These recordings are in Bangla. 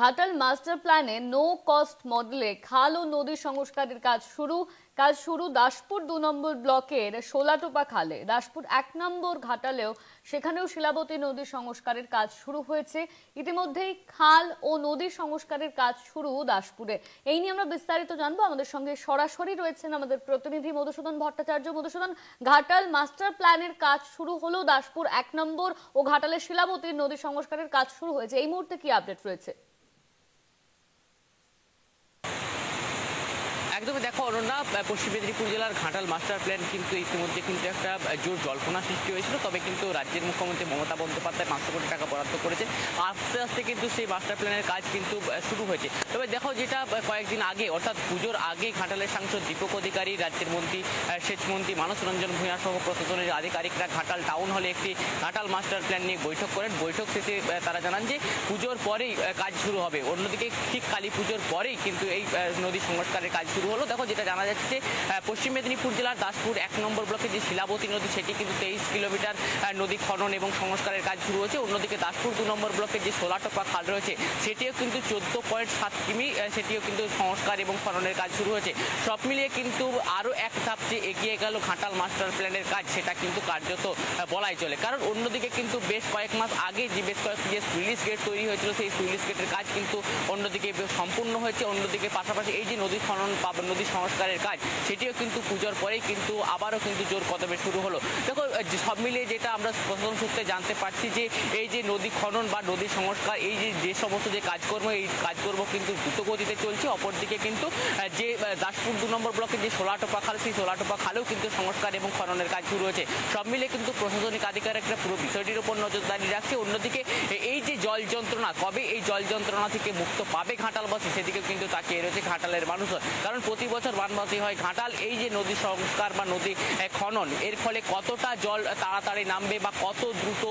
ঘাটাল মাস্টার প্ল্যানে নো কস্ট মডেলে খাল ও নদী সংস্কারের কাজ শুরু দাসপুর 2 নম্বর ব্লকের শোলাটোপা খালে। দাসপুর 1 নম্বর ঘাটালেও সেখানেও শিলাবতী নদী সংস্কারের কাজ শুরু হয়েছে। ইতিমধ্যেই খাল ও নদী সংস্কারের কাজ শুরু দাসপুরে। এই নিয়ে আমরা বিস্তারিত জানবো। আমাদের সঙ্গে সরাসরি রয়েছেন আমাদের প্রতিনিধি মধুসূদন ভট্টাচার্য। মধুসূদন, ঘাটাল মাস্টার প্ল্যানের কাজ শুরু হলো, দাসপুর 1 নম্বর ও ঘাটালের শিলাবতীর নদী সংস্কারের কাজ শুরু হয়েছে। এই মুহূর্তে কি আপডেট রয়েছে? একদমই দেখো অনন্যা, পশ্চিম মেদিনীপুর জেলার ঘাটাল মাস্টার প্ল্যান কিন্তু ইতিমধ্যে কিন্তু একটা জোর জল্পনা সৃষ্টি হয়েছিল। তবে কিন্তু রাজ্যের মুখ্যমন্ত্রী মমতা বন্দ্যোপাধ্যায় 500 কোটি টাকা বরাদ্দ করেছেন। আস্তে আস্তে কিন্তু সেই মাস্টার প্ল্যানের কাজ কিন্তু শুরু হয়েছে। তবে দেখো, যেটা কয়েকদিন আগে অর্থাৎ পুজোর আগে ঘাটালের সাংসদ দীপক অধিকারী, রাজ্যের মন্ত্রী সেচমন্ত্রী মানস রঞ্জন ভূঁইয়া সহ প্রশাসনের আধিকারিকরা ঘাটাল টাউন হলে একটি ঘাটাল মাস্টার প্ল্যান নিয়ে বৈঠক করেন। বৈঠক শেষে তারা জানান যে পুজোর পরেই কাজ শুরু হবে। অন্যদিকে ঠিক কালী পুজোর পরেই কিন্তু এই নদী সংস্কারের কাজ শুরু হলো। দেখো, যেটা জানা যাচ্ছে যে পশ্চিম মেদিনীপুর জেলার দাসপুর 1 নম্বর ব্লকে যে শিলাবতী নদী, সেটি কিন্তু 23 কিলোমিটার নদী খনন এবং সংস্কারের কাজ শুরু হয়েছে। অন্যদিকে দাসপুর 2 নম্বর ব্লকে যে শোলাটোপা খাল রয়েছে, সেটিও কিন্তু 14.7 কিমি, সেটিও কিন্তু সংস্কার এবং খননের কাজ শুরু হয়েছে। সব মিলিয়ে কিন্তু আরও এক ধাপ যে এগিয়ে গেল ঘাটাল মাস্টার প্ল্যানের কাজ, সেটা কিন্তু কার্যত বলাই চলে। কারণ অন্যদিকে কিন্তু বেশ কয়েক মাস আগে বেশ কয়েকটি যে সুইলিশ গেট তৈরি হয়েছিল, সেই সুইলিশ গেটের কাজ কিন্তু অন্যদিকে সম্পূর্ণ হয়েছে। অন্যদিকে পাশাপাশি এই যে নদী খনন বা নদী সংস্কারের কাজ, সেটিও কিন্তু পুজোর পরেই কিন্তু আবারও কিন্তু জোর কদমে শুরু হলো। দেখো, সব মিলিয়ে যেটা আমরা প্রশাসন সূত্রে জানতে পারছি যে এই যে নদী খনন বা নদী সংস্কার, এই যে সমস্ত যে কাজকর্ম, এই কাজকর্ম কিন্তু দ্রুত গতিতে চলছে। অপরদিকে কিন্তু যে দাসপুর 2 নম্বর ব্লকের যে শোলাটোপা খাল, সেই শোলাটোপা খালেও কিন্তু সংস্কার এবং খননের কাজ শুরু হয়েছে। সব মিলিয়ে কিন্তু প্রশাসনিক আধিকারিকরা পুরো বিষয়টির উপর নজরদারি রাখছে। অন্যদিকে এই যে জল যন্ত্রণা, কবে এই জল যন্ত্রণা থেকে মুক্ত পাবে ঘাটালবাসী, সেদিকে কিন্তু তাকিয়ে রয়েছে ঘাটালের মানুষ। কারণ প্রতি বছর বানবাসী হয় ঘাটাল। এই যে নদী সংস্কার বা নদী খনন, এর ফলে কতটা জল তাড়াতাড়ি নামবে বা কত দ্রুত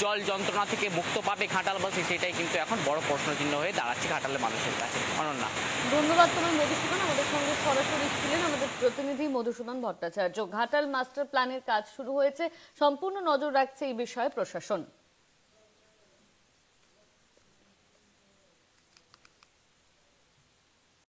জল যন্ত্রণা থেকে মুক্ত পাবে ঘাটালবাসী, সেটাই কিন্তু এখন বড় প্রশ্নচিহ্ন হয়ে দাঁড়াচ্ছে ঘাটালের মানুষের কাছে। অনন্যা, ধন্যবাদ তোমার মধুসূদন। আমাদের সঙ্গে সরাসরি ছিলেন আমাদের প্রতিনিধি মধুসূদন ভট্টাচার্য। ঘাটাল মাস্টার প্ল্যানের কাজ শুরু হয়েছে, সম্পূর্ণ নজর রাখছে এই বিষয়ে প্রশাসন।